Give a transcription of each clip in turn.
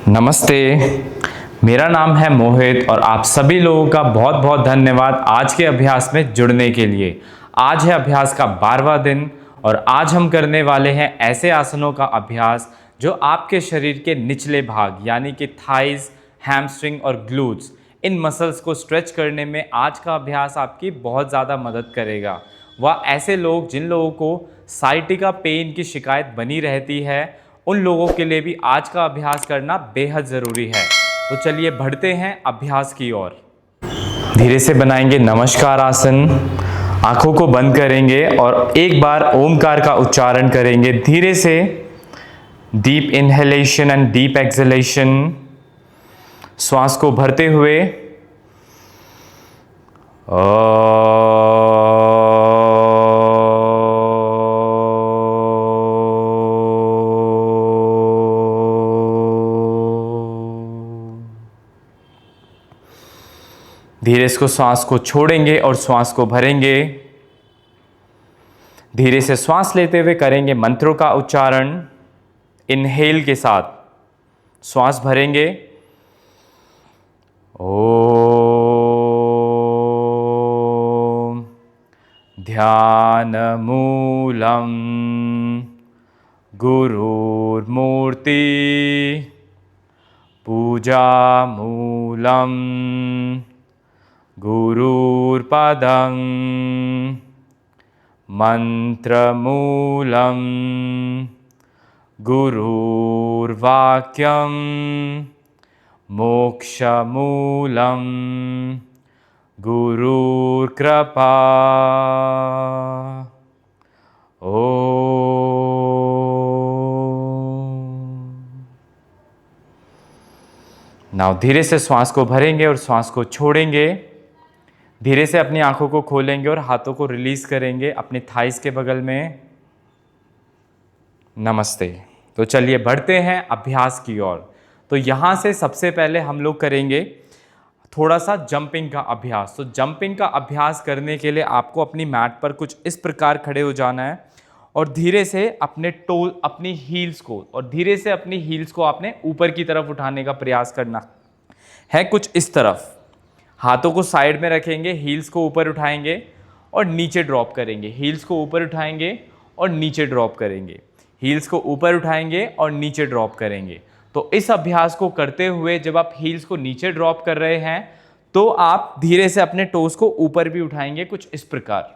नमस्ते, मेरा नाम है मोहित और आप सभी लोगों का बहुत बहुत धन्यवाद आज के अभ्यास में जुड़ने के लिए। आज है अभ्यास का 12वां दिन और आज हम करने वाले हैं ऐसे आसनों का अभ्यास जो आपके शरीर के निचले भाग यानी कि थाइज, हैमस्ट्रिंग और ग्लूट्स इन मसल्स को स्ट्रेच करने में आज का अभ्यास आपकी बहुत ज़्यादा मदद करेगा। वह ऐसे लोग जिन लोगों को साइटिका पेन की शिकायत बनी रहती है उन लोगों के लिए भी आज का अभ्यास करना बेहद ज़रूरी है। तो चलिए बढ़ते हैं अभ्यास की ओर। धीरे से बनाएंगे नमस्कार आसन, आंखों को बंद करेंगे और एक बार ओमकार का उच्चारण करेंगे धीरे से। Deep inhalation and deep exhalation, श्वास को भरते हुए धीरे से श्वास को छोड़ेंगे और श्वास को भरेंगे। धीरे से श्वास लेते हुए करेंगे मंत्रों का उच्चारण। इनहेल के साथ श्वास भरेंगे ओम ध्यान मूलम गुरुर्मूर्ति पूजा मूलम गुरुर्पदं मंत्रमूलं गुरुर्वाक्यं मोक्षमूलं गुरुर्कृपा। नाउ धीरे से श्वास को भरेंगे और श्वास को छोड़ेंगे। धीरे से अपनी आंखों को खोलेंगे और हाथों को रिलीज करेंगे अपने थाइस के बगल में। नमस्ते। तो चलिए बढ़ते हैं अभ्यास की ओर। तो यहाँ से सबसे पहले हम लोग करेंगे थोड़ा सा जंपिंग का अभ्यास। तो जंपिंग का अभ्यास करने के लिए आपको अपनी मैट पर कुछ इस प्रकार खड़े हो जाना है और धीरे से अपनी हील्स को आपने ऊपर की तरफ उठाने का प्रयास करना है। कुछ इस तरफ हाथों को साइड में रखेंगे, हील्स को ऊपर उठाएंगे और नीचे ड्रॉप करेंगे। हील्स को ऊपर उठाएंगे और नीचे ड्रॉप करेंगे। हील्स को ऊपर उठाएंगे और नीचे ड्रॉप करेंगे। तो इस अभ्यास को करते हुए जब आप हील्स को नीचे ड्रॉप कर रहे हैं तो आप धीरे से अपने टोस को ऊपर भी उठाएंगे कुछ इस प्रकार।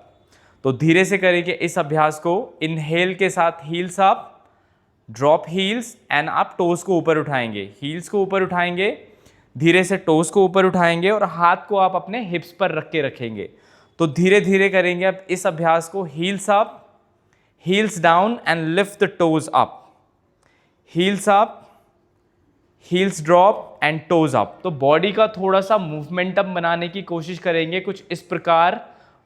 तो धीरे से करेंगे इस अभ्यास को। इनहेल के साथ heels up, drop heels and आप टोस को ऊपर उठाएंगे। हील्स को ऊपर उठाएंगे, धीरे से टोस को ऊपर उठाएंगे और हाथ को आप अपने हिप्स पर रख के रखेंगे। तो धीरे धीरे करेंगे अब इस अभ्यास को। Heels up, heels down and lift the toes up. Heels up, heels drop and toes up. तो बॉडी का थोड़ा सा मूवमेंटम बनाने की कोशिश करेंगे कुछ इस प्रकार।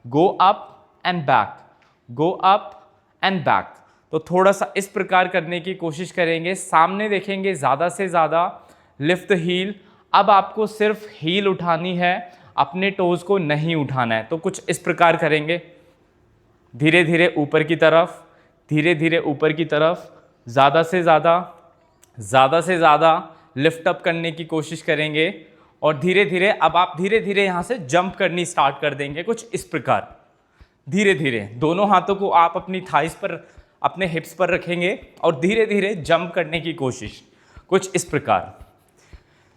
Go up and back, go up and back. तो थोड़ा सा इस प्रकार करने की कोशिश करेंगे। सामने देखेंगे ज़्यादा से ज़्यादा। Lift the heel. अब आपको सिर्फ हील उठानी है, अपने टोज को नहीं उठाना है। तो कुछ इस प्रकार करेंगे। धीरे धीरे ऊपर की तरफ, धीरे धीरे ऊपर की तरफ, ज़्यादा से ज़्यादा लिफ्ट अप करने की कोशिश करेंगे। और धीरे धीरे अब आप धीरे धीरे यहाँ से जंप करनी स्टार्ट कर देंगे कुछ इस प्रकार। धीरे धीरे दोनों हाथों को आप अपनी थाइस पर, अपने हिप्स पर रखेंगे और धीरे धीरे जंप करने की कोशिश कुछ इस प्रकार।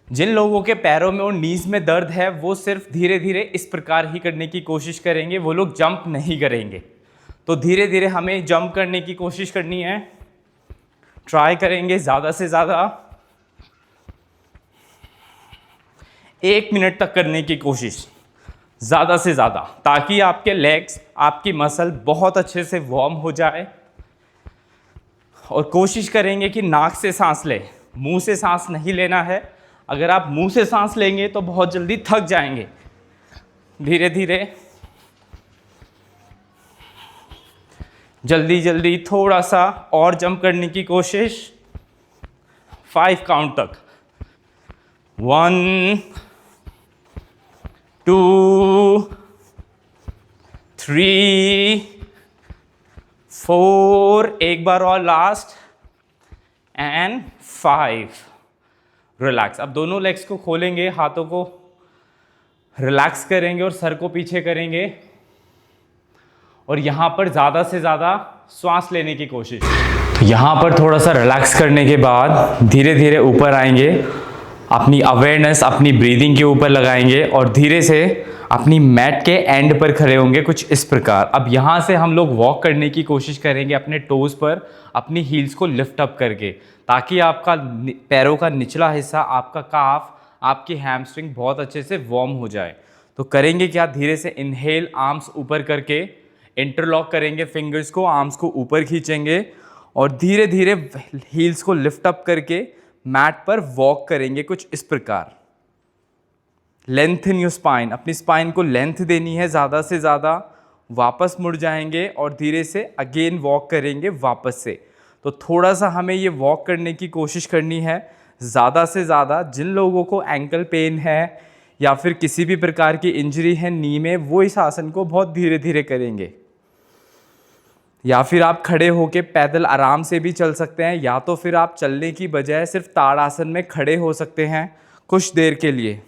जिन लोगों के पैरों में और नीज में दर्द है वो सिर्फ धीरे धीरे इस प्रकार ही करने की कोशिश करेंगे, वो लोग जंप नहीं करेंगे। तो धीरे धीरे हमें जंप करने की कोशिश करनी है। ट्राई करेंगे ज़्यादा से ज़्यादा 1 मिनट तक करने की कोशिश, ज़्यादा से ज़्यादा, ताकि आपके लेग्स, आपकी मसल बहुत अच्छे से वार्म हो जाए। और कोशिश करेंगे कि नाक से सांस लें, मुंह से सांस नहीं लेना है। अगर आप मुंह से सांस लेंगे तो बहुत जल्दी थक जाएंगे। धीरे धीरे, जल्दी जल्दी थोड़ा सा और जंप करने की कोशिश। 5 काउंट तक। 1 2 3 4, एक बार और लास्ट, एंड 5। रिलैक्स। अब दोनों लेग्स को खोलेंगे, हाथों को रिलैक्स करेंगे और सर को पीछे करेंगे और यहाँ पर ज़्यादा से ज़्यादा श्वास लेने की कोशिश। तो यहाँ पर थोड़ा सा रिलैक्स करने के बाद धीरे धीरे ऊपर आएंगे, अपनी अवेयरनेस अपनी ब्रीदिंग के ऊपर लगाएंगे और धीरे से अपनी मैट के एंड पर खड़े होंगे कुछ इस प्रकार। अब यहाँ से हम लोग वॉक करने की कोशिश करेंगे अपने टोज़ पर, अपनी हील्स को लिफ्ट अप करके, ताकि आपका पैरों का निचला हिस्सा, आपका काफ, आपकी हैमस्ट्रिंग बहुत अच्छे से वार्म हो जाए। तो करेंगे क्या, धीरे से इनहेल, आर्म्स ऊपर करके इंटरलॉक करेंगे फिंगर्स को, आर्म्स को ऊपर खींचेंगे और धीरे धीरे हील्स को लिफ्ट अप करके मैट पर वॉक करेंगे कुछ इस प्रकार। लेंथन योर स्पाइन, अपनी स्पाइन को लेंथ देनी है ज़्यादा से ज़्यादा। वापस मुड़ जाएंगे और धीरे से अगेन वॉक करेंगे वापस से। तो थोड़ा सा हमें ये वॉक करने की कोशिश करनी है ज़्यादा से ज़्यादा। जिन लोगों को एंकल पेन है या फिर किसी भी प्रकार की इंजरी है नी में, वो इस आसन को बहुत धीरे धीरे करेंगे। या फिर आप खड़े होके पैदल आराम से भी चल सकते हैं, या तो फिर आप चलने की बजाय सिर्फ ताड़ासन में खड़े हो सकते हैं कुछ देर के लिए।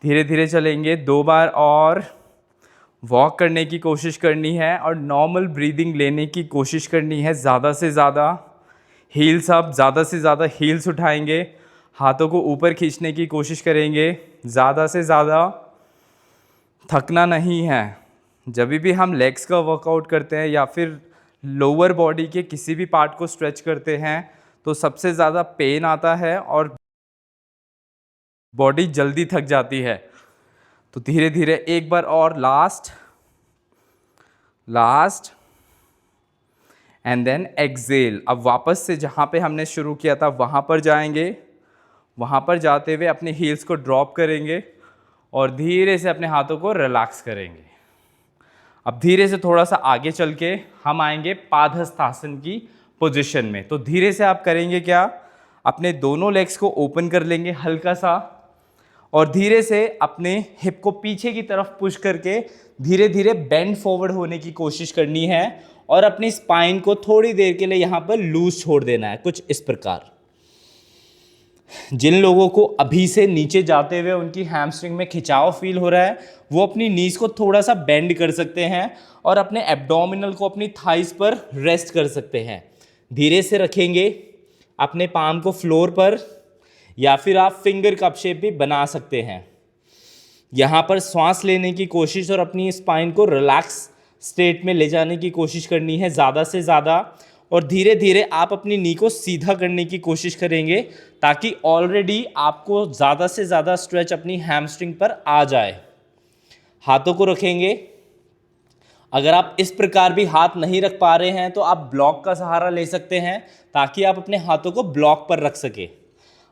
धीरे धीरे चलेंगे, 2 बार और वॉक करने की कोशिश करनी है और नॉर्मल ब्रीदिंग लेने की कोशिश करनी है ज़्यादा से ज़्यादा। हील्स अप, ज़्यादा से ज़्यादा हील्स उठाएंगे, हाथों को ऊपर खींचने की कोशिश करेंगे ज़्यादा से ज़्यादा। थकना नहीं है। जब भी हम लेग्स का वर्कआउट करते हैं या फिर लोअर बॉडी के किसी भी पार्ट को स्ट्रेच करते हैं तो सबसे ज़्यादा पेन आता है और बॉडी जल्दी थक जाती है। तो धीरे धीरे एक बार और, लास्ट एंड देन एक्सेल। अब वापस से जहाँ पे हमने शुरू किया था वहाँ पर जाएंगे। वहाँ पर जाते हुए अपने हील्स को ड्रॉप करेंगे और धीरे से अपने हाथों को रिलैक्स करेंगे। अब धीरे से थोड़ा सा आगे चल के हम आएंगे पादहस्तासन की पोजीशन में। तो धीरे से आप करेंगे क्या, अपने दोनों लेग्स को ओपन कर लेंगे हल्का सा और धीरे से अपने हिप को पीछे की तरफ पुश करके धीरे धीरे बेंड फॉरवर्ड होने की कोशिश करनी है और अपनी स्पाइन को थोड़ी देर के लिए यहाँ पर लूज छोड़ देना है कुछ इस प्रकार। जिन लोगों को अभी से नीचे जाते हुए उनकी हैमस्ट्रिंग में खिंचाव फील हो रहा है, वो अपनी नीज को थोड़ा सा बेंड कर सकते हैं और अपने एब्डोमिनल को अपनी थाइस पर रेस्ट कर सकते हैं। धीरे से रखेंगे अपने पाम को फ्लोर पर, या फिर आप फिंगर कप शेप भी बना सकते हैं। यहाँ पर सांस लेने की कोशिश और अपनी स्पाइन को रिलैक्स स्टेट में ले जाने की कोशिश करनी है ज़्यादा से ज़्यादा। और धीरे धीरे आप अपनी नी को सीधा करने की कोशिश करेंगे ताकि ऑलरेडी आपको ज़्यादा से ज़्यादा स्ट्रेच अपनी हैमस्ट्रिंग पर आ जाए। हाथों को रखेंगे। अगर आप इस प्रकार भी हाथ नहीं रख पा रहे हैं तो आप ब्लॉक का सहारा ले सकते हैं ताकि आप अपने हाथों को ब्लॉक पर रख सके।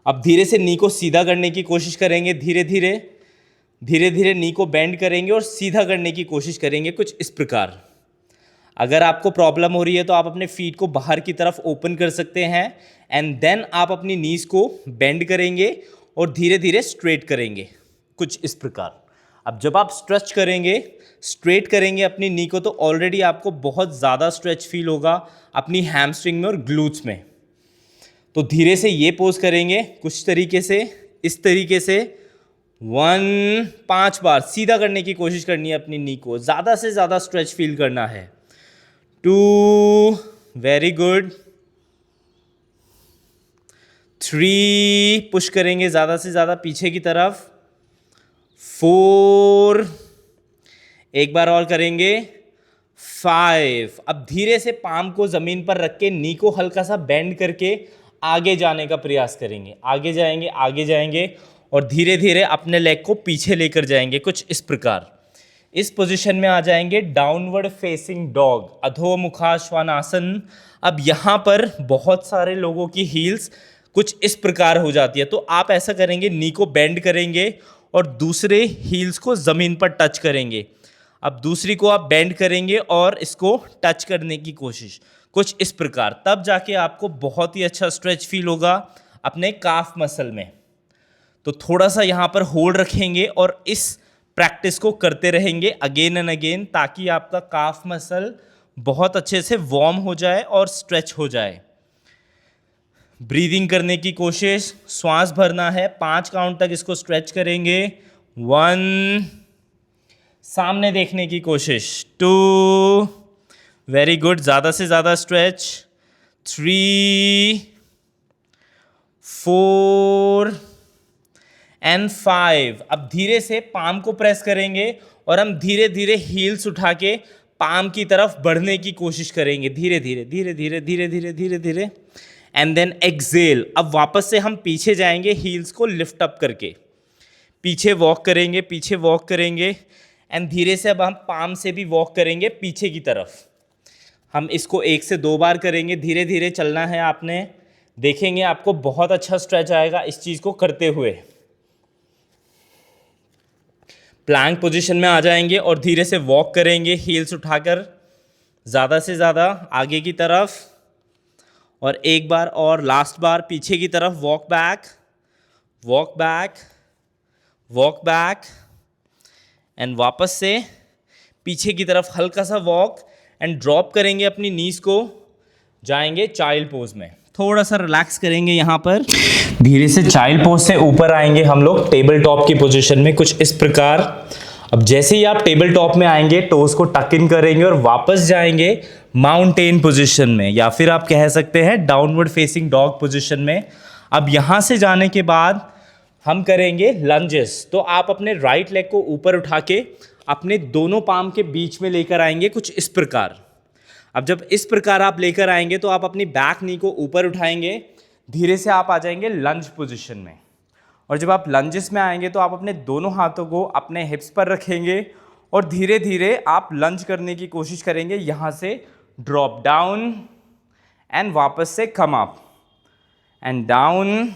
अब धीरे से नी को सीधा करने की कोशिश करेंगे। धीरे धीरे नी को बेंड करेंगे और सीधा करने की कोशिश करेंगे कुछ इस प्रकार। अगर आपको प्रॉब्लम हो रही है तो आप अपने फीट को बाहर की तरफ ओपन कर सकते हैं एंड देन आप अपनी नीज को बेंड करेंगे और धीरे धीरे स्ट्रेट करेंगे कुछ इस प्रकार। अब जब आप स्ट्रेच करेंगे, स्ट्रेट करेंगे अपनी नी को, तो ऑलरेडी आपको बहुत ज़्यादा स्ट्रेच फील होगा अपनी हैमस्ट्रिंग में और ग्लूट्स में। तो धीरे से ये पोज करेंगे कुछ तरीके से, इस तरीके से 5 बार सीधा करने की कोशिश करनी है अपनी नी को, ज़्यादा से ज़्यादा स्ट्रेच फील करना है। 2, वेरी गुड। 3, पुश करेंगे ज़्यादा से ज़्यादा पीछे की तरफ। 4, एक बार और करेंगे। 5, अब धीरे से पाम को ज़मीन पर रख के नी को हल्का सा बेंड करके आगे जाने का प्रयास करेंगे। आगे जाएंगे और धीरे धीरे अपने लेग को पीछे लेकर जाएंगे कुछ इस प्रकार। इस पोजीशन में आ जाएंगे डाउनवर्ड फेसिंग डॉग, अधोमुखाश्वानासन। अब यहाँ पर बहुत सारे लोगों की हील्स कुछ इस प्रकार हो जाती है, तो आप ऐसा करेंगे, नी को बेंड करेंगे और दूसरे हील्स को ज़मीन पर टच करेंगे। अब दूसरी को आप बेंड करेंगे और इसको टच करने की कोशिश कुछ इस प्रकार। तब जाके आपको बहुत ही अच्छा स्ट्रेच फील होगा अपने काफ मसल में। तो थोड़ा सा यहाँ पर होल्ड रखेंगे और इस प्रैक्टिस को करते रहेंगे अगेन एंड अगेन, ताकि आपका काफ मसल बहुत अच्छे से वार्म हो जाए और स्ट्रेच हो जाए। ब्रीदिंग करने की कोशिश, श्वास भरना है, 5 काउंट तक इसको स्ट्रेच करेंगे। 1, सामने देखने की कोशिश। 2, वेरी गुड, ज़्यादा से ज़्यादा स्ट्रेच। 3, 4 एंड 5। अब धीरे से पाम को प्रेस करेंगे और हम धीरे धीरे हील्स उठा के पाम की तरफ बढ़ने की कोशिश करेंगे, धीरे धीरे धीरे धीरे धीरे धीरे धीरे धीरे। And then exhale. अब वापस से हम पीछे जाएंगे, हील्स को लिफ्ट अप करके पीछे वॉक करेंगे, पीछे वॉक करेंगे। एंड धीरे से अब हम पाम से भी वॉक करेंगे पीछे की तरफ। हम इसको 1 से 2 बार करेंगे, धीरे धीरे चलना है आपने। देखेंगे आपको बहुत अच्छा स्ट्रेच आएगा इस चीज़ को करते हुए। प्लैंक पोजीशन में आ जाएंगे और धीरे से वॉक करेंगे हील्स उठाकर ज़्यादा से ज़्यादा आगे की तरफ। और एक बार और लास्ट बार पीछे की तरफ, walk back, walk back, walk back and वापस से पीछे की तरफ हल्का सा वॉक एंड ड्रॉप करेंगे अपनी नीज को, जाएंगे चाइल्ड पोज में। थोड़ा सा रिलैक्स करेंगे यहाँ पर, धीरे से चाइल्ड पोज से ऊपर आएंगे हम लोग टेबल टॉप की पोजीशन में, कुछ इस प्रकार। अब जैसे ही आप टेबल टॉप में आएंगे टोज को टक इन करेंगे और वापस जाएंगे माउंटेन पोजीशन में, या फिर आप कह सकते हैं डाउनवर्ड फेसिंग डॉग पोजीशन में। अब यहाँ से जाने के बाद हम करेंगे लंजेस। तो आप अपने राइट लेग को ऊपर उठा के अपने दोनों पाम के बीच में लेकर आएंगे, कुछ इस प्रकार। अब जब इस प्रकार आप लेकर आएंगे तो आप अपनी बैक नी को ऊपर उठाएंगे, धीरे से आप आ जाएंगे लंज पोजीशन में। और जब आप लंजेस में आएंगे तो आप अपने दोनों हाथों को अपने हिप्स पर रखेंगे और धीरे धीरे आप लंज करने की कोशिश करेंगे, यहाँ से ड्रॉप डाउन एंड वापस से come up and down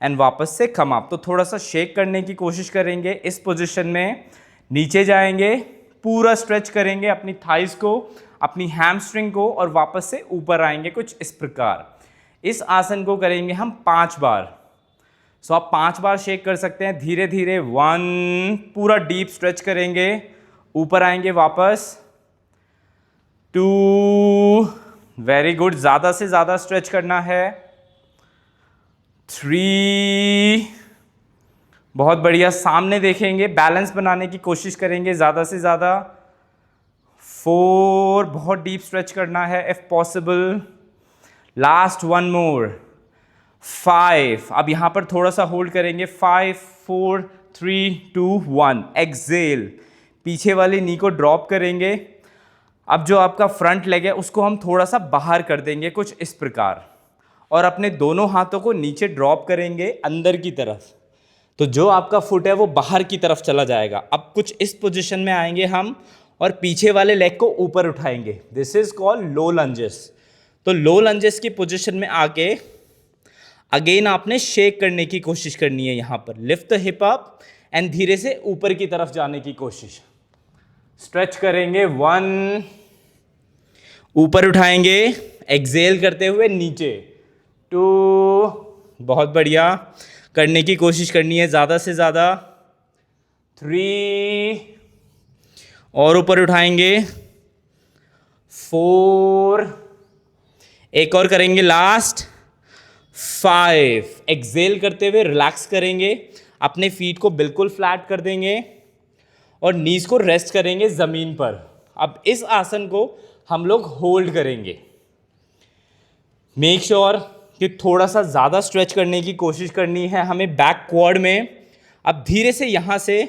and वापस से कम अप। तो थोड़ा सा शेक करने की कोशिश करेंगे इस पोजीशन में। नीचे जाएंगे, पूरा स्ट्रेच करेंगे अपनी थाइस को, अपनी हैमस्ट्रिंग को और वापस से ऊपर आएंगे, कुछ इस प्रकार। इस आसन को करेंगे हम 5 बार। सो आप 5 बार शेक कर सकते हैं धीरे धीरे। 1, पूरा डीप स्ट्रेच करेंगे, ऊपर आएंगे वापस। 2, वेरी गुड, ज़्यादा से ज़्यादा स्ट्रेच करना है। 3, बहुत बढ़िया, सामने देखेंगे, बैलेंस बनाने की कोशिश करेंगे ज़्यादा से ज़्यादा। 4, बहुत डीप स्ट्रेच करना है इफ पॉसिबल। लास्ट 1 मोर। 5, अब यहाँ पर थोड़ा सा होल्ड करेंगे। 5, 4, 3, 2, 1, एक्सेल। पीछे वाली नी को ड्रॉप करेंगे। अब जो आपका फ्रंट लेग है उसको हम थोड़ा सा बाहर कर देंगे, कुछ इस प्रकार। और अपने दोनों हाथों को नीचे ड्रॉप करेंगे अंदर की तरफ, तो जो आपका फुट है वो बाहर की तरफ चला जाएगा। अब कुछ इस पोजीशन में आएंगे हम और पीछे वाले लेग को ऊपर उठाएंगे। This is called low lunges. तो लो लंजेस की पोजीशन में आके अगेन आपने शेक करने की कोशिश करनी है, यहाँ पर lift the hip up and धीरे से ऊपर की तरफ जाने की कोशिश। स्ट्रेच करेंगे। 1, ऊपर उठाएंगे, एक्सेल करते हुए नीचे। 2, बहुत बढ़िया, करने की कोशिश करनी है ज़्यादा से ज़्यादा। 3, और ऊपर उठाएंगे। 4, एक और करेंगे लास्ट। 5, एक्सेल करते हुए रिलैक्स करेंगे, अपने फीट को बिल्कुल फ्लैट कर देंगे और नीज को रेस्ट करेंगे ज़मीन पर। अब इस आसन को हम लोग होल्ड करेंगे। मेक श्योर कि थोड़ा सा ज़्यादा स्ट्रेच करने की कोशिश करनी है हमें बैक क्वाड में। अब धीरे से यहाँ से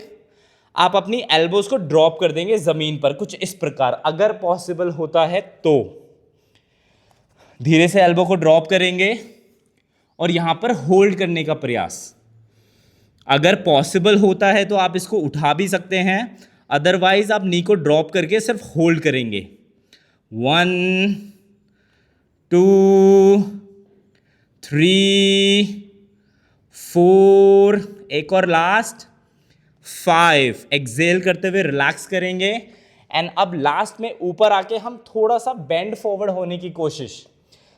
आप अपनी एल्बोज को ड्रॉप कर देंगे ज़मीन पर, कुछ इस प्रकार। अगर पॉसिबल होता है तो धीरे से एल्बो को ड्रॉप करेंगे और यहाँ पर होल्ड करने का प्रयास। अगर पॉसिबल होता है तो आप इसको उठा भी सकते हैं, अदरवाइज आप नी को ड्रॉप करके सिर्फ होल्ड करेंगे। 1, 2, 3, 4, एक और लास्ट 5, एक्सेल करते हुए रिलैक्स करेंगे। एंड अब लास्ट में ऊपर आके हम थोड़ा सा बेंड फॉरवर्ड होने की कोशिश,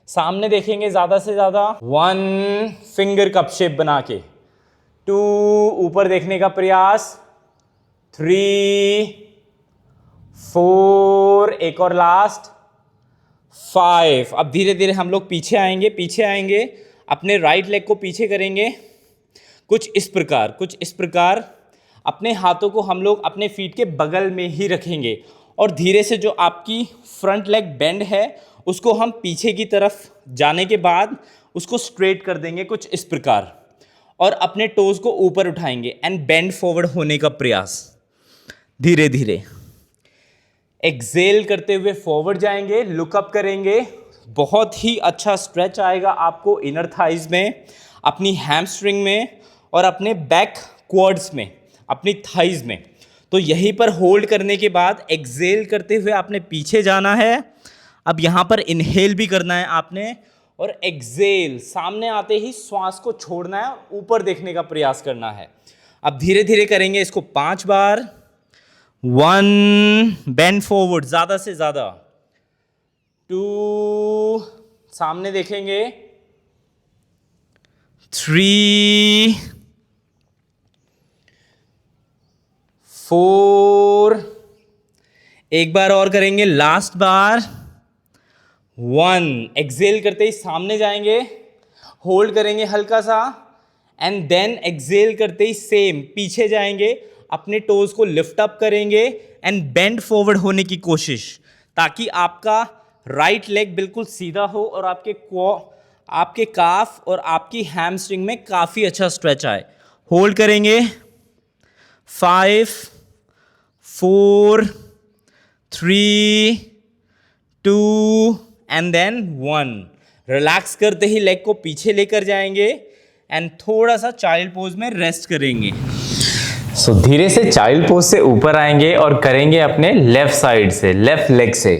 सामने देखेंगे ज़्यादा से ज़्यादा। 1, फिंगर कप शेप बना के। 2, ऊपर देखने का प्रयास। 3, 4, एक और लास्ट 5। अब धीरे धीरे हम लोग पीछे आएंगे, पीछे आएंगे अपने राइट लेग को पीछे करेंगे कुछ इस प्रकार। अपने हाथों को हम लोग अपने फीट के बगल में ही रखेंगे और धीरे से जो आपकी फ्रंट लेग बेंड है उसको हम पीछे की तरफ जाने के बाद उसको स्ट्रेट कर देंगे कुछ इस प्रकार और अपने टोज को ऊपर उठाएंगे एंड बेंड फॉरवर्ड होने का प्रयास। धीरे धीरे एक्सेल करते हुए फॉरवर्ड जाएंगे, लुकअप करेंगे। बहुत ही अच्छा स्ट्रेच आएगा आपको इनर थाइज में, अपनी हैमस्ट्रिंग में और अपने बैक क्वाड्स में, अपनी थाइज में। तो यहीं पर होल्ड करने के बाद एक्सेल करते हुए आपने पीछे जाना है। अब यहाँ पर इनहेल भी करना है आपने और एक्सेल, सामने आते ही श्वास को छोड़ना है, ऊपर देखने का प्रयास करना है। अब धीरे धीरे करेंगे इसको 5 बार। 1, बेंड फॉरवर्ड ज़्यादा से ज़्यादा। 2, सामने देखेंगे। 3, 4, एक बार और करेंगे, लास्ट बार। 1, एक्सेल करते ही सामने जाएंगे, होल्ड करेंगे हल्का सा एंड देन एक्सेल करते ही सेम पीछे जाएंगे, अपने टोज को लिफ्ट अप करेंगे एंड बेंड फॉरवर्ड होने की कोशिश, ताकि आपका राइट लेग बिल्कुल सीधा हो और आपके काफ और आपकी हैमस्ट्रिंग में काफ़ी अच्छा स्ट्रेच आए। होल्ड करेंगे 5, 4, 3, 2 एंड देन 1। रिलैक्स करते ही लेग को पीछे लेकर जाएंगे एंड थोड़ा सा चाइल्ड पोज में रेस्ट करेंगे। सो धीरे से चाइल्ड पोज से ऊपर आएंगे और करेंगे अपने लेफ्ट साइड से, लेफ्ट लेग से।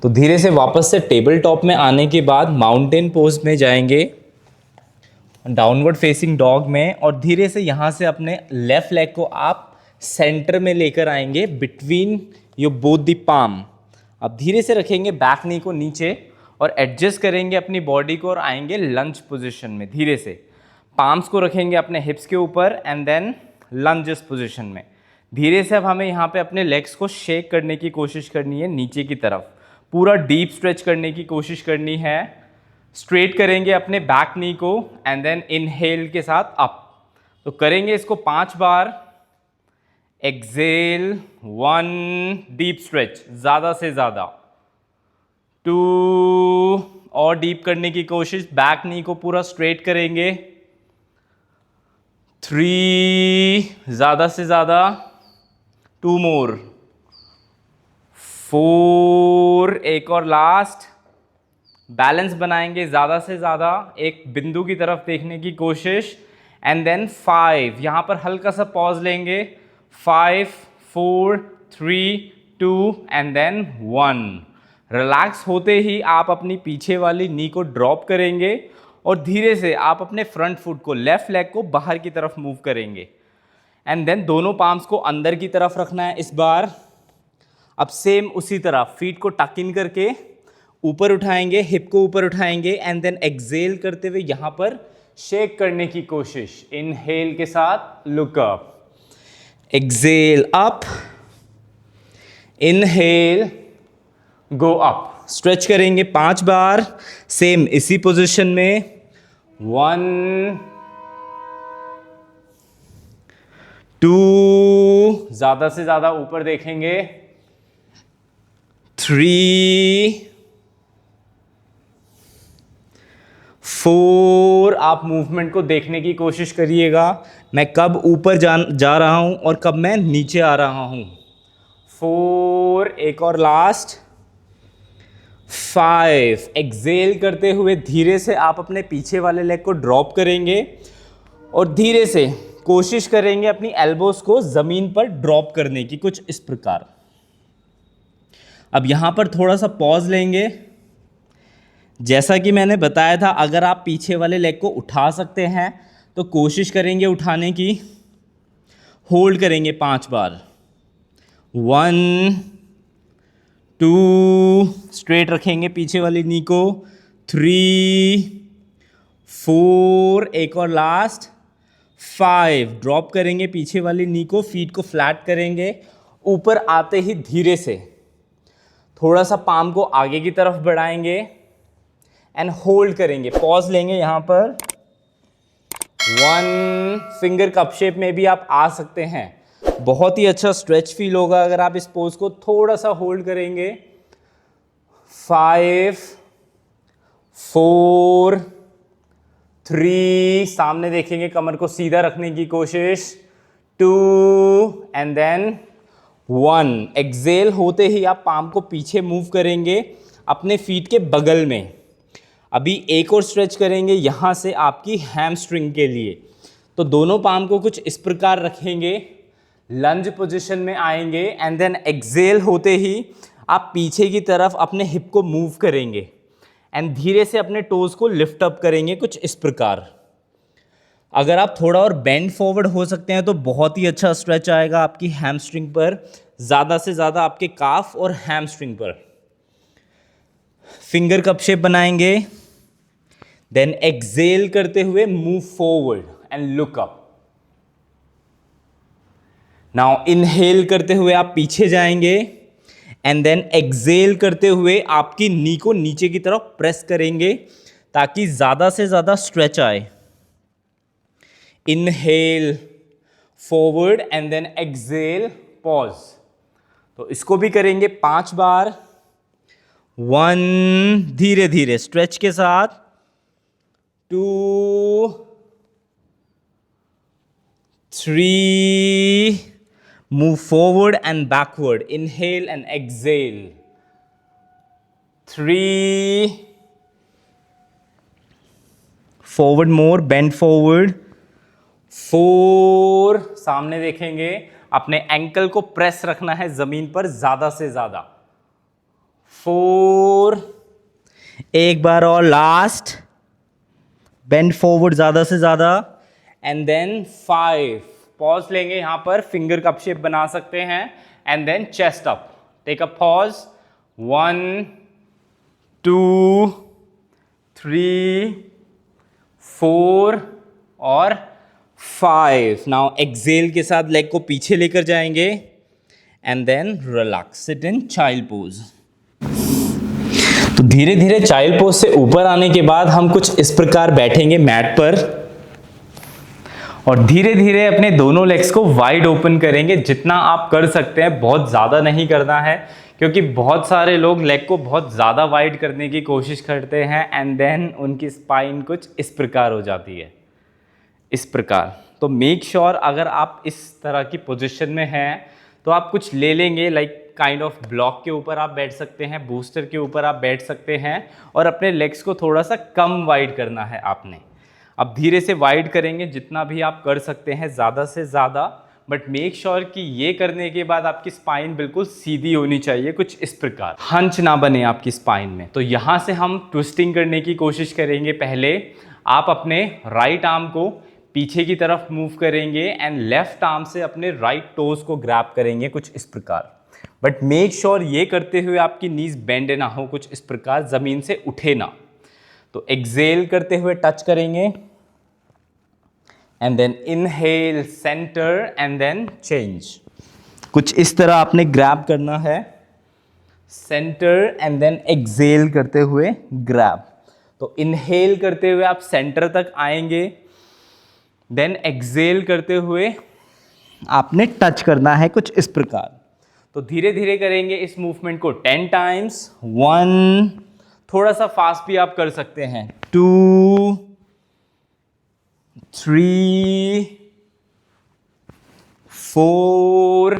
तो धीरे से वापस से टेबल टॉप में आने के बाद माउंटेन पोज में जाएंगे, डाउनवर्ड फेसिंग डॉग में, और धीरे से यहाँ से अपने लेफ्ट लेग को आप सेंटर में लेकर आएंगे between your both the palm. अब धीरे से रखेंगे बैक नी को नीचे और एडजस्ट करेंगे अपनी बॉडी को और आएंगे लंज पोजीशन में। धीरे से पाम्स को रखेंगे अपने हिप्स के ऊपर एंड देन लंजेस पोजीशन में। धीरे से अब हमें यहाँ पे अपने लेग्स को शेक करने की कोशिश करनी है नीचे की तरफ, पूरा डीप स्ट्रेच करने की कोशिश करनी है। स्ट्रेट करेंगे अपने बैक नी को एंड देन इनहेल के साथ अप। तो करेंगे इसको 5 बार। एक्सेल 1, डीप स्ट्रेच ज़्यादा से ज़्यादा। 2, और डीप करने की कोशिश, बैक नी को पूरा स्ट्रेट करेंगे। 3, ज़्यादा से ज़्यादा। 2 मोर। 4, एक और लास्ट। बैलेंस बनाएंगे ज़्यादा से ज़्यादा, एक बिंदु की तरफ देखने की कोशिश एंड देन 5, यहाँ पर हल्का सा पॉज लेंगे। 5, 4, 3, 2 एंड देन 1। रिलैक्स होते ही आप अपनी पीछे वाली नी को ड्रॉप करेंगे और धीरे से आप अपने फ्रंट फुट को, लेफ्ट लेग को बाहर की तरफ मूव करेंगे एंड देन दोनों पाम्स को अंदर की तरफ रखना है इस बार। अब सेम उसी तरह फीट को टक इन करके ऊपर उठाएंगे, हिप को ऊपर उठाएंगे एंड देन एक्सेल करते हुए यहाँ पर शेक करने की कोशिश। इनहेल के साथ look up, exhale up, inhale go up. Stretch करेंगे 5 बार सेम इसी पोजीशन में। 1, 2, ज़्यादा से ज़्यादा ऊपर देखेंगे। 3, 4, आप मूवमेंट को देखने की कोशिश करिएगा, मैं कब ऊपर जा रहा हूं और कब मैं नीचे आ रहा हूं। 4, एक और लास्ट। 5, एक्सेल करते हुए धीरे से आप अपने पीछे वाले लेग को ड्रॉप करेंगे और धीरे से कोशिश करेंगे अपनी एल्बोज को ज़मीन पर ड्रॉप करने की, कुछ इस प्रकार। अब यहाँ पर थोड़ा सा पॉज लेंगे। जैसा कि मैंने बताया था, अगर आप पीछे वाले लेग को उठा सकते हैं तो कोशिश करेंगे उठाने की। होल्ड करेंगे 5 बार। 1, 2, स्ट्रेट रखेंगे पीछे वाली नी को। 3, 4, एक और लास्ट। 5, ड्रॉप करेंगे पीछे वाली नी को, फीट को फ्लैट करेंगे। ऊपर आते ही धीरे से थोड़ा सा पाम को आगे की तरफ बढ़ाएंगे एंड होल्ड करेंगे, पॉज लेंगे यहाँ पर। 1 फिंगर कप शेप में भी आप आ सकते हैं। बहुत ही अच्छा स्ट्रेच फील होगा अगर आप इस पोज को थोड़ा सा होल्ड करेंगे। 5 4 3, सामने देखेंगे, कमर को सीधा रखने की कोशिश। 2 एंड देन 1। एक्सेल होते ही आप पाम को पीछे मूव करेंगे अपने फीट के बगल में। अभी एक और स्ट्रेच करेंगे यहाँ से आपकी हैमस्ट्रिंग के लिए। तो दोनों पाम को कुछ इस प्रकार रखेंगे, लंज पोजीशन में आएंगे एंड देन एक्सेल होते ही आप पीछे की तरफ अपने हिप को मूव करेंगे एंड धीरे से अपने टोज को लिफ्ट अप करेंगे कुछ इस प्रकार। अगर आप थोड़ा और बेंड फॉरवर्ड हो सकते हैं तो बहुत ही अच्छा स्ट्रेच आएगा आपकी हैमस्ट्रिंग पर, ज़्यादा से ज़्यादा आपके काफ और हैमस्ट्रिंग पर। फिंगर कप शेप बनाएंगे, देन एक्सेल करते हुए move forward and look up. Now inhale करते हुए आप पीछे जाएंगे एंड देन एक्सेल करते हुए आपकी नी को नीचे की तरफ प्रेस करेंगे ताकि ज़्यादा से ज़्यादा स्ट्रेच आए। Inhale forward and then exhale pause. तो इसको भी करेंगे 5 बार। 1 धीरे धीरे स्ट्रेच के साथ। 2 3 move forward and backward, inhale and exhale. 3 forward more, bend forward. 4 सामने देखेंगे, अपने एंकल को प्रेस रखना है जमीन पर ज़्यादा से ज़्यादा। 4 एक बार और लास्ट, बेंड फॉरवर्ड ज़्यादा से ज़्यादा एंड देन 5 पॉज लेंगे, यहाँ पर फिंगर कप शेप बना सकते हैं and then chest up, take a pause. 1 2 3 4 और 5। नाउ एक्सेल के साथ लेग को पीछे लेकर जाएंगे and then relax, sit in child pose. तो धीरे धीरे चाइल्ड पोज से ऊपर आने के बाद हम कुछ इस प्रकार बैठेंगे मैट पर और धीरे धीरे अपने दोनों लेग्स को वाइड ओपन करेंगे, जितना आप कर सकते हैं। बहुत ज़्यादा नहीं करना है क्योंकि बहुत सारे लोग लेग को बहुत ज़्यादा वाइड करने की कोशिश करते हैं एंड देन उनकी स्पाइन कुछ इस प्रकार हो जाती है, इस प्रकार। तो मेक श्योर अगर आप इस तरह की पोजीशन में हैं तो आप कुछ ले लेंगे, लाइक काइंड ऑफ ब्लॉक के ऊपर आप बैठ सकते हैं, बूस्टर के ऊपर आप बैठ सकते हैं और अपने लेग्स को थोड़ा सा कम वाइड करना है आपने। अब धीरे से वाइड करेंगे जितना भी आप कर सकते हैं, ज़्यादा से ज़्यादा, बट मेक श्योर कि ये करने के बाद आपकी स्पाइन बिल्कुल सीधी होनी चाहिए, कुछ इस प्रकार, हंच ना बने आपकी स्पाइन में। तो यहाँ से हम ट्विस्टिंग करने की कोशिश करेंगे। पहले आप अपने राइट आर्म को पीछे की तरफ मूव करेंगे एंड लेफ्ट आर्म से अपने राइट टोज को ग्रैब करेंगे कुछ इस प्रकार। बट मेक श्योर ये करते हुए आपकी नीज बेंड ना हो, कुछ इस प्रकार, ज़मीन से उठे ना। तो एक्सेल करते हुए टच करेंगे and then inhale centre and then change. कुछ इस तरह आपने ग्रैब करना है, सेंटर एंड देन एक्सेल करते हुए ग्रैब। तो इनहेल करते हुए आप सेंटर तक आएंगे, देन एक्सेल करते हुए आपने टच करना है कुछ इस प्रकार। तो धीरे धीरे करेंगे इस मूवमेंट को 10 टाइम्स। 1, थोड़ा सा फास्ट भी आप कर सकते हैं। 2 3 4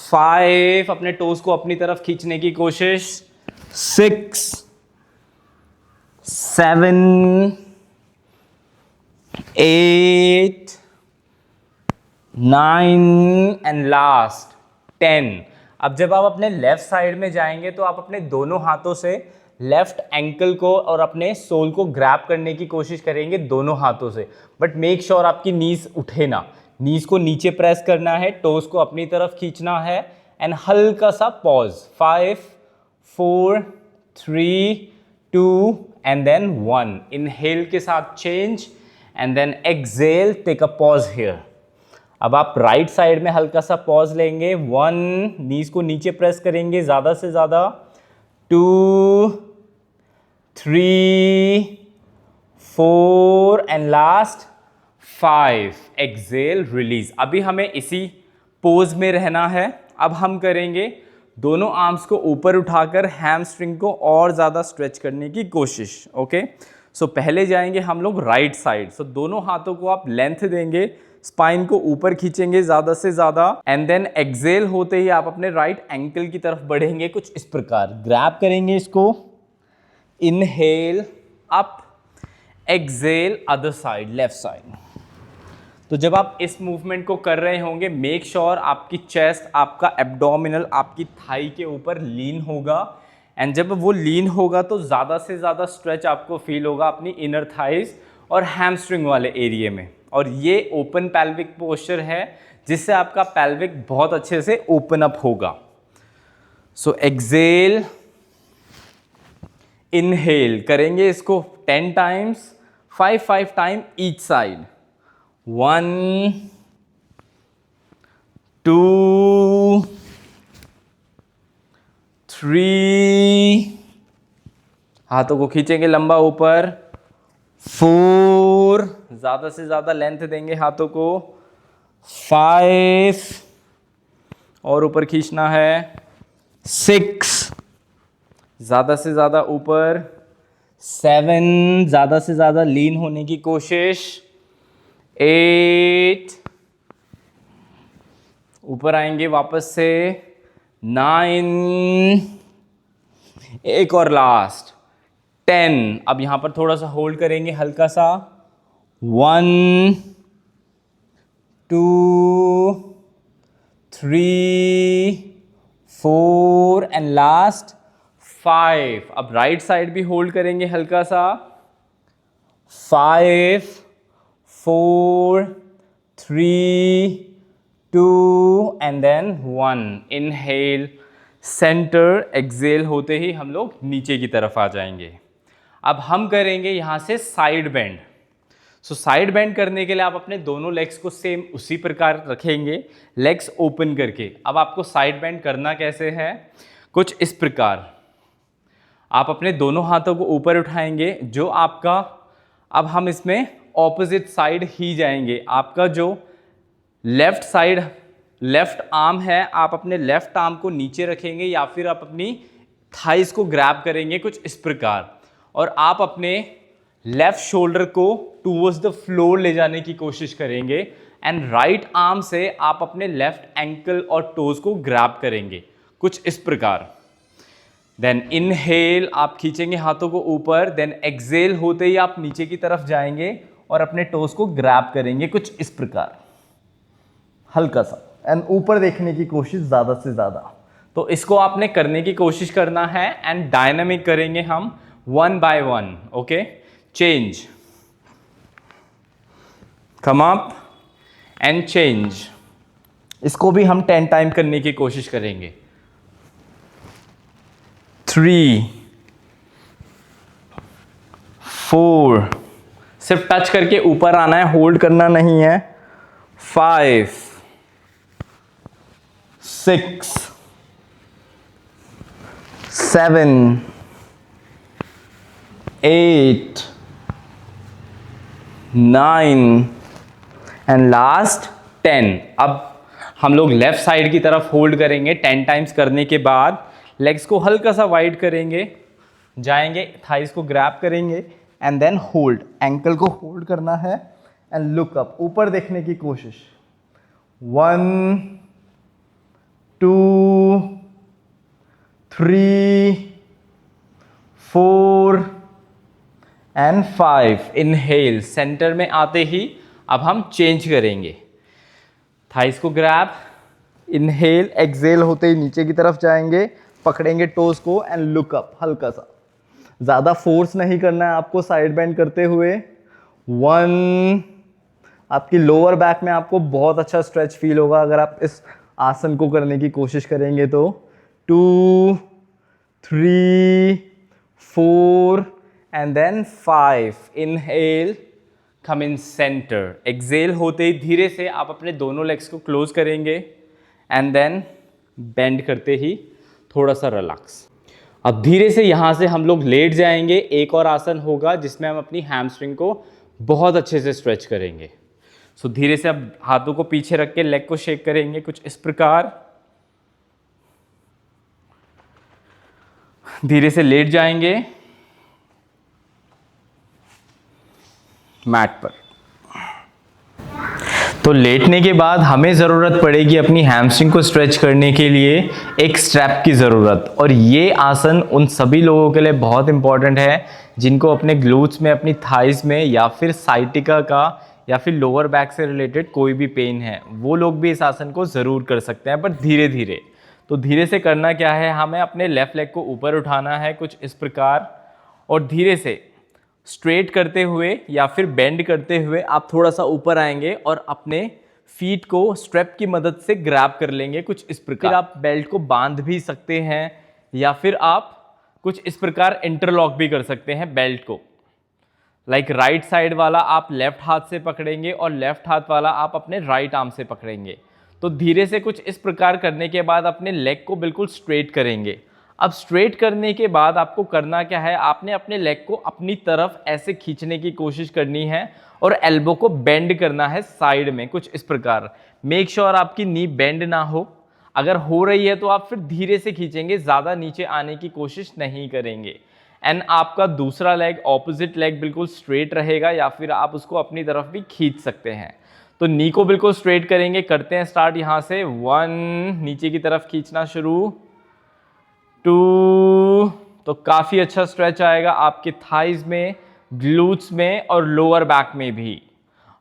5, अपने टोज को अपनी तरफ खींचने की कोशिश। 6 7 8 9 एंड लास्ट 10। अब जब आप अपने लेफ्ट साइड में जाएंगे तो आप अपने दोनों हाथों से लेफ्ट एंकल को और अपने सोल को ग्रैब करने की कोशिश करेंगे दोनों हाथों से, बट मेक श्योर आपकी नीज उठे ना। नीज को नीचे प्रेस करना है, टोज को अपनी तरफ खींचना है एंड हल्का सा पॉज। 5 4 3 2 and then 1। इनहेल के साथ change and then exhale, take a pause here. अब आप राइट साइड में हल्का सा पॉज लेंगे। 1, नीज को नीचे प्रेस करेंगे ज़्यादा से ज़्यादा। 2 3, 4 एंड लास्ट 5। Excel, release. अभी हमें इसी पोज में रहना है। अब हम करेंगे दोनों आर्म्स को ऊपर उठाकर हैमस्ट्रिंग को और ज़्यादा स्ट्रेच करने की कोशिश। ओके, सो पहले जाएंगे हम लोग राइट साइड। सो दोनों हाथों को आप लेंथ देंगे, स्पाइन को ऊपर खींचेंगे ज़्यादा से ज़्यादा, एंड देन एक्सेल होते ही आप अपने राइट एंकल की तरफ बढ़ेंगे कुछ इस प्रकार। ग्रैब करेंगे इसको, inhale up, exhale other side, left side. तो जब आप इस मूवमेंट को कर रहे होंगे, मेक श्योर आपकी चेस्ट, आपका एब्डोमिनल आपकी थाई के ऊपर लीन होगा, एंड जब वो लीन होगा तो ज़्यादा से ज़्यादा स्ट्रेच आपको फील होगा अपनी इनर थाइज और हैमस्ट्रिंग वाले एरिया में। और ये ओपन पेल्विक पोस्चर है जिससे आपका पेल्विक बहुत अच्छे से ओपन अप होगा। सो एक्सेल, इनहेल करेंगे इसको 10 टाइम्स, 5 टाइम ईच साइड। 1, 2, 3, हाथों को खींचेंगे लंबा ऊपर। 4, ज़्यादा से ज़्यादा लेंथ देंगे हाथों को। 5 और ऊपर खींचना है। 6, ज़्यादा से ज़्यादा ऊपर। 7, ज़्यादा से ज़्यादा लीन होने की कोशिश। 8, ऊपर आएंगे वापस से। 9, एक और लास्ट 10। अब यहां पर थोड़ा सा होल्ड करेंगे हल्का सा। 1, 2, 3, 4 एंड लास्ट 5। अब राइट साइड भी होल्ड करेंगे हल्का सा। 5, 4, 3, 2 and then 1। Inhale, centre, exhale होते ही हम लोग नीचे की तरफ आ जाएंगे। अब हम करेंगे यहाँ से side bend. So side bend करने के लिए आप अपने दोनों लेग्स को सेम उसी प्रकार रखेंगे, लेग्स ओपन करके। अब आपको साइड बेंड करना कैसे है, कुछ इस प्रकार। आप अपने दोनों हाथों को ऊपर उठाएंगे, जो आपका, अब हम इसमें ऑपोजिट साइड ही जाएंगे। आपका जो लेफ्ट साइड, लेफ्ट आर्म है, आप अपने लेफ्ट आर्म को नीचे रखेंगे या फिर आप अपनी थाइस को ग्रैब करेंगे कुछ इस प्रकार, और आप अपने लेफ्ट शोल्डर को टूवर्ड्स द फ्लोर ले जाने की कोशिश करेंगे, एंड राइट आर्म से आप अपने लेफ्ट एंकल और टोज को ग्रैब करेंगे कुछ इस प्रकार। देन इनहेल, आप खींचेंगे हाथों को ऊपर, देन एक्सेल होते ही आप नीचे की तरफ जाएंगे और अपने टोज को ग्रैब करेंगे कुछ इस प्रकार हल्का सा, एंड ऊपर देखने की कोशिश ज़्यादा से ज़्यादा। तो इसको आपने करने की कोशिश करना है, एंड डायनामिक करेंगे हम 1 by 1। Okay, change, come up and change. इसको भी हम 10 टाइम करने की कोशिश करेंगे। 3, 4, सिर्फ टच करके ऊपर आना है, होल्ड करना नहीं है। 5, 6, 7, 8, 9 एंड लास्ट 10। अब हम लोग लेफ्ट साइड की तरफ होल्ड करेंगे। 10 टाइम्स करने के बाद लेग्स को हल्का सा वाइड करेंगे, जाएंगे, थाइस को ग्रैब करेंगे, एंड देन होल्ड, एंकल को होल्ड करना है, एंड लुक अप, ऊपर देखने की कोशिश। 1, 2, 3, 4 एंड 5। इनहेल, सेंटर में आते ही अब हम चेंज करेंगे, थाइस को ग्रैब, इनहेल, एक्सेल होते ही नीचे की तरफ जाएंगे, पकड़ेंगे टोज को, एंड लुक अप, हल्का सा, ज़्यादा फोर्स नहीं करना है आपको साइड बेंड करते हुए। 1, आपकी लोअर बैक में आपको बहुत अच्छा स्ट्रेच फील होगा अगर आप इस आसन को करने की कोशिश करेंगे तो। 2, 3, 4 and then 5। Inhale, come in centre, exhale होते ही धीरे से आप अपने दोनों लेग्स को क्लोज करेंगे, एंड देन बेंड करते ही थोड़ा सा रिलैक्स। अब धीरे से यहाँ से हम लोग लेट जाएंगे। एक और आसन होगा जिसमें हम अपनी हैमस्ट्रिंग को बहुत अच्छे से स्ट्रेच करेंगे। सो धीरे से अब हाथों को पीछे रख के लेग को शेक करेंगे कुछ इस प्रकार। धीरे से लेट जाएंगे मैट पर। तो लेटने के बाद हमें ज़रूरत पड़ेगी अपनी हैमस्ट्रिंग को स्ट्रेच करने के लिए एक स्ट्रैप की ज़रूरत। और ये आसन उन सभी लोगों के लिए बहुत इंपॉर्टेंट है जिनको अपने ग्लूट्स में, अपनी थाइस में या फिर साइटिका का या फिर लोअर बैक से रिलेटेड कोई भी पेन है, वो लोग भी इस आसन को ज़रूर कर सकते हैं, पर धीरे धीरे। तो धीरे से करना क्या है, हमें अपने लेफ्ट लेग को ऊपर उठाना है कुछ इस प्रकार और धीरे से स्ट्रेट करते हुए या फिर बेंड करते हुए आप थोड़ा सा ऊपर आएंगे और अपने फीट को स्ट्रैप की मदद से ग्रैब कर लेंगे कुछ इस प्रकार। आप बेल्ट को बांध भी सकते हैं या फिर आप कुछ इस प्रकार इंटरलॉक भी कर सकते हैं बेल्ट को। लाइक राइट साइड वाला आप लेफ्ट हाथ से पकड़ेंगे और लेफ्ट हाथ वाला आप अपने राइट आर्म से पकड़ेंगे। तो धीरे से कुछ इस प्रकार करने के बाद अपने लेग को बिल्कुल स्ट्रेट करेंगे। अब स्ट्रेट करने के बाद आपको करना क्या है, आपने अपने लेग को अपनी तरफ ऐसे खींचने की कोशिश करनी है और एल्बो को बेंड करना है साइड में कुछ इस प्रकार। मेक श्योर आपकी नी बेंड ना हो। अगर हो रही है तो आप फिर धीरे से खींचेंगे, ज़्यादा नीचे आने की कोशिश नहीं करेंगे। एंड आपका दूसरा लेग, ऑपोजिट लेग बिल्कुल स्ट्रेट रहेगा या फिर आप उसको अपनी तरफ भी खींच सकते हैं। तो नी को बिल्कुल स्ट्रेट करेंगे। करते हैं स्टार्ट यहाँ से। 1, नीचे की तरफ खींचना शुरू। 2, तो काफ़ी अच्छा स्ट्रेच आएगा आपके थाइज में, ग्लूट्स में और लोअर बैक में भी।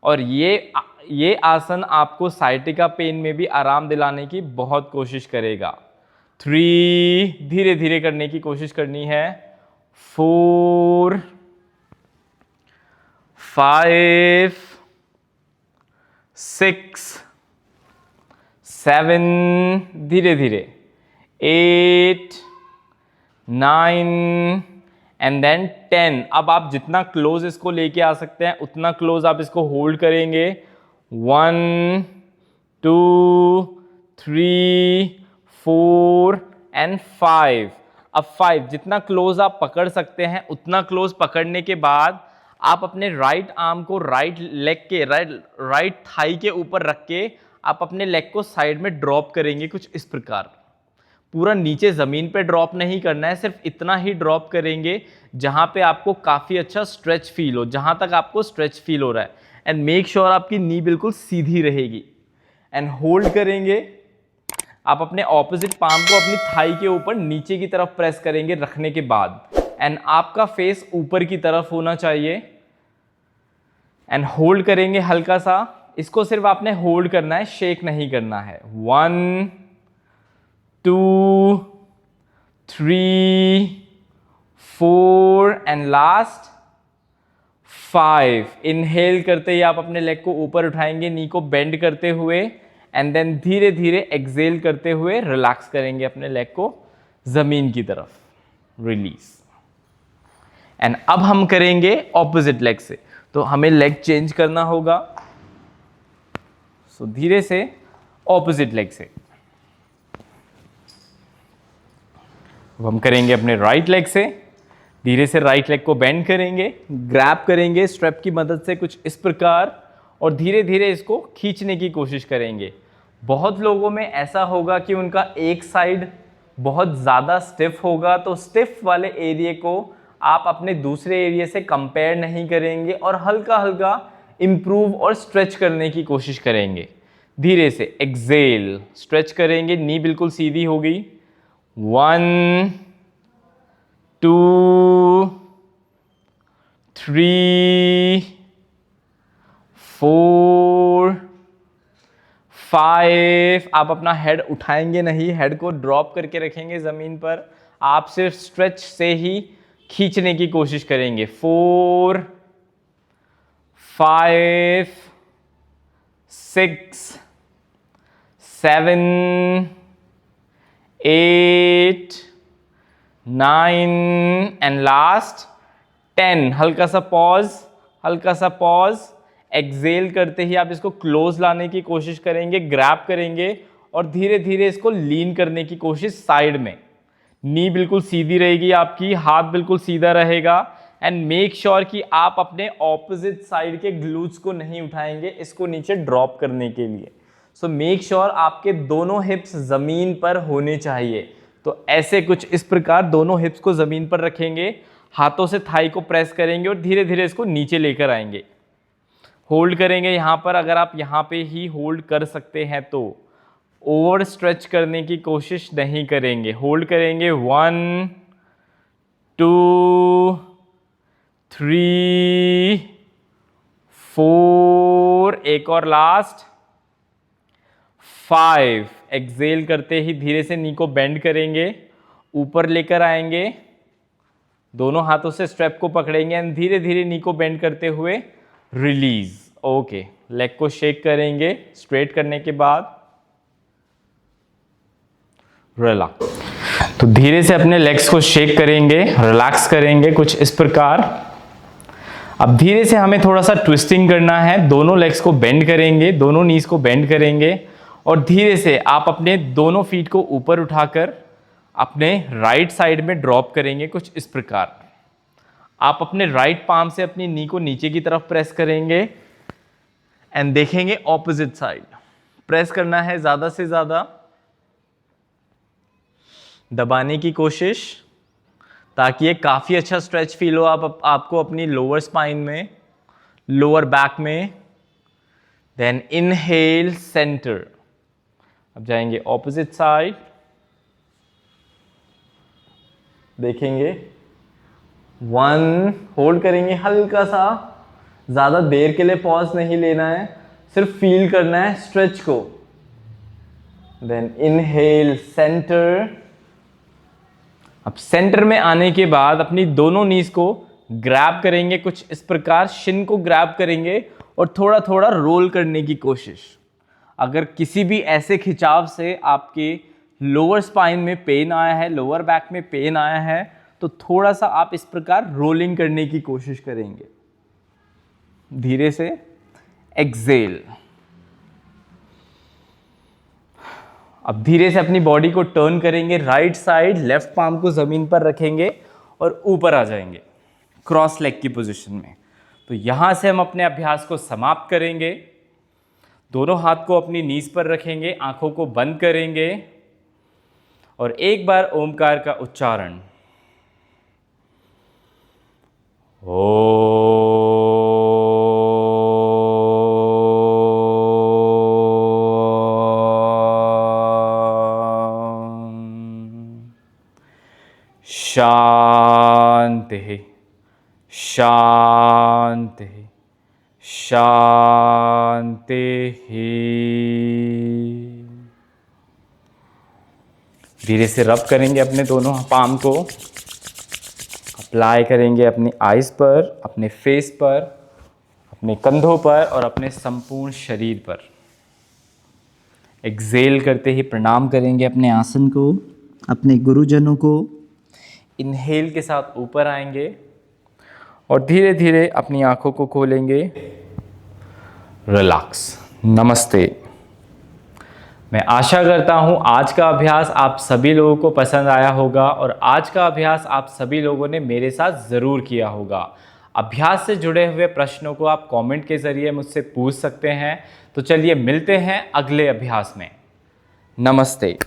और ये आसन आपको साइटिका पेन में भी आराम दिलाने की बहुत कोशिश करेगा। 3, धीरे धीरे करने की कोशिश करनी है। 4, 5, 6, 7, धीरे धीरे 8, 9 एंड देन 10। अब आप जितना क्लोज इसको लेके आ सकते हैं उतना क्लोज आप इसको होल्ड करेंगे। 1, 2, 3, 4 एंड 5। अब 5 जितना क्लोज आप पकड़ सकते हैं उतना क्लोज पकड़ने के बाद आप अपने राइट आर्म को राइट लेग के राइट थाई के ऊपर रख के आप अपने लेग को साइड में ड्रॉप करेंगे कुछ इस प्रकार। पूरा नीचे ज़मीन पे ड्रॉप नहीं करना है, सिर्फ इतना ही ड्रॉप करेंगे जहाँ पे आपको काफ़ी अच्छा स्ट्रेच फील हो, जहाँ तक आपको स्ट्रेच फील हो रहा है। एंड मेक श्योर आपकी नी बिल्कुल सीधी रहेगी। एंड होल्ड करेंगे। आप अपने ऑपोजिट पाम को अपनी थाई के ऊपर नीचे की तरफ प्रेस करेंगे रखने के बाद। एंड आपका फेस ऊपर की तरफ होना चाहिए। एंड होल्ड करेंगे हल्का सा। इसको सिर्फ आपने होल्ड करना है, शेक नहीं करना है। 1, 2, 3, 4 एंड लास्ट 5। इनहेल करते ही आप अपने लेग को ऊपर उठाएंगे, नी को बेंड करते हुए एंड देन धीरे धीरे एक्सेल करते हुए रिलैक्स करेंगे अपने लेग को जमीन की तरफ, रिलीज। एंड अब हम करेंगे ऑपोजिट लेग से। तो हमें लेग चेंज करना होगा। सो धीरे से ऑपोजिट लेग से अब हम करेंगे अपने राइट लेग से। धीरे से राइट लेग को बेंड करेंगे, ग्रैब करेंगे स्ट्रैप की मदद से कुछ इस प्रकार और धीरे धीरे इसको खींचने की कोशिश करेंगे। बहुत लोगों में ऐसा होगा कि उनका एक साइड बहुत ज़्यादा स्टिफ होगा, तो स्टिफ वाले एरिया को आप अपने दूसरे एरिया से कंपेयर नहीं करेंगे और हल्का हल्का इम्प्रूव और स्ट्रेच करने की कोशिश करेंगे। धीरे से एक्सेल, स्ट्रेच करेंगे, नी बिल्कुल सीधी होगी। 1, 2, 3, 4, 5। आप अपना हेड उठाएंगे नहीं, हेड को ड्रॉप करके रखेंगे ज़मीन पर। आप सिर्फ स्ट्रेच से ही खींचने की कोशिश करेंगे। 4, 5, 6, 7, 8, 9 एंड लास्ट 10। हल्का सा पॉज, हल्का सा पॉज। एक्सेल करते ही आप इसको क्लोज लाने की कोशिश करेंगे, ग्रैब करेंगे और धीरे धीरे इसको लीन करने की कोशिश साइड में। नी बिल्कुल सीधी रहेगी आपकी, हाथ बिल्कुल सीधा रहेगा। एंड मेक श्योर कि आप अपने ऑपोजिट साइड के ग्लूट्स को नहीं उठाएंगे इसको नीचे ड्रॉप करने के लिए। सो मेक श्योर आपके दोनों हिप्स जमीन पर होने चाहिए। तो ऐसे कुछ इस प्रकार दोनों हिप्स को जमीन पर रखेंगे, हाथों से थाई को प्रेस करेंगे और धीरे धीरे इसको नीचे लेकर आएंगे। होल्ड करेंगे यहाँ पर, अगर आप यहाँ पे ही होल्ड कर सकते हैं तो ओवर स्ट्रेच करने की कोशिश नहीं करेंगे। होल्ड करेंगे 1 2 3 4, एक और लास्ट 5। एक्सेल करते ही धीरे से नी को बेंड करेंगे, ऊपर लेकर आएंगे, दोनों हाथों से स्ट्रेप को पकड़ेंगे एंड धीरे धीरे नी को बेंड करते हुए रिलीज। ओके, लेग को शेक करेंगे, स्ट्रेट करने के बाद रिलैक्स। तो धीरे से अपने लेग्स को शेक करेंगे, रिलैक्स करेंगे कुछ इस प्रकार। अब धीरे से हमें थोड़ा सा ट्विस्टिंग करना है, दोनों लेग्स को बेंड करेंगे, दोनों नीज को बेंड करेंगे और धीरे से आप अपने दोनों फीट को ऊपर उठाकर अपने राइट साइड में ड्रॉप करेंगे कुछ इस प्रकार। आप अपने राइट पाम से अपनी नी को नीचे की तरफ प्रेस करेंगे एंड देखेंगे ऑपोजिट साइड। प्रेस करना है ज्यादा से ज्यादा, दबाने की कोशिश ताकि ये काफी अच्छा स्ट्रेच फील हो आपको अपनी लोअर स्पाइन में, लोअर बैक में। Then inhale centre. अब जाएंगे ऑपोजिट साइड, देखेंगे 1, होल्ड करेंगे हल्का सा, ज्यादा देर के लिए पॉज नहीं लेना है, सिर्फ फील करना है स्ट्रेच को। Then inhale centre. अब सेंटर में आने के बाद अपनी दोनों नीज को ग्रैब करेंगे कुछ इस प्रकार, शिन को ग्रैब करेंगे और थोड़ा थोड़ा रोल करने की कोशिश। अगर किसी भी ऐसे खिंचाव से आपके लोअर स्पाइन में पेन आया है, लोअर बैक में पेन आया है, तो थोड़ा सा आप इस प्रकार रोलिंग करने की कोशिश करेंगे। धीरे से एक्सेल। अब धीरे से अपनी बॉडी को टर्न करेंगे राइट साइड, लेफ्ट पाम को जमीन पर रखेंगे और ऊपर आ जाएंगे क्रॉस लेग की पोजीशन में। तो यहां से हम अपने अभ्यास को समाप्त करेंगे। दोनों हाथ को अपनी नीज पर रखेंगे, आंखों को बंद करेंगे और एक बार ओमकार का उच्चारण शांति शांति शांति। धीरे से रब करेंगे अपने दोनों पाम को, अप्लाई करेंगे अपनी आईज पर, अपने फेस पर, अपने कंधों पर और अपने संपूर्ण शरीर पर। एक्सेल करते ही प्रणाम करेंगे अपने आसन को, अपने गुरुजनों को। इनहेल के साथ ऊपर आएंगे और धीरे धीरे अपनी आंखों को खोलेंगे। रिलैक्स। नमस्ते। मैं आशा करता हूँ आज का अभ्यास आप सभी लोगों को पसंद आया होगा और आज का अभ्यास आप सभी लोगों ने मेरे साथ ज़रूर किया होगा। अभ्यास से जुड़े हुए प्रश्नों को आप कमेंट के ज़रिए मुझसे पूछ सकते हैं। तो चलिए मिलते हैं अगले अभ्यास में। नमस्ते।